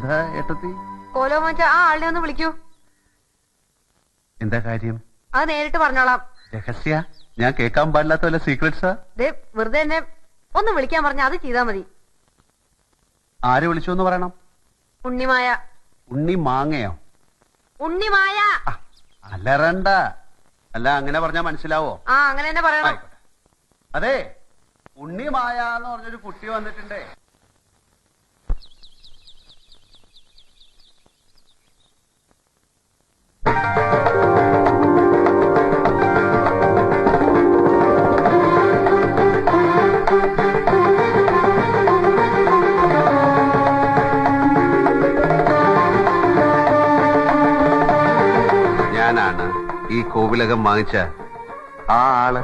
എന്താ ഏട്ടത്തി? കോലോ മച്ച ആ ആളിനെ ഒന്ന് വിളിക്കൂ. എന്താ കാര്യം? അത് നേരിട്ട് പറഞ്ഞോളാം. രഹസ്യ? ഞാൻ കേൾക്കാൻ പാടില്ലാത്ത വല്ല സീക്രട്സാ? വെറുതെ എന്നെ ഒന്ന് വിളിക്കാൻ പറഞ്ഞ അത് ചെയ്താ മതി. ആര് വിളിച്ചു എന്ന് പറയണം? ഉണ്ണിമായ. ഉണ്ണി മാങ്ങയോ? ഉണ്ണിമായ. അലറണ്ട. അല്ല അങ്ങനെ പറഞ്ഞാ മനസ്സിലാവോ? ആ അങ്ങനെ തന്നെ പറയണം. അതെ, ഉണ്ണി മായ എന്ന് പറഞ്ഞൊരു കുട്ടി വന്നിട്ടുണ്ടേ. ഞാനാണ് ഈ കോവിലകം വാങ്ങിച്ച ആ ആള്.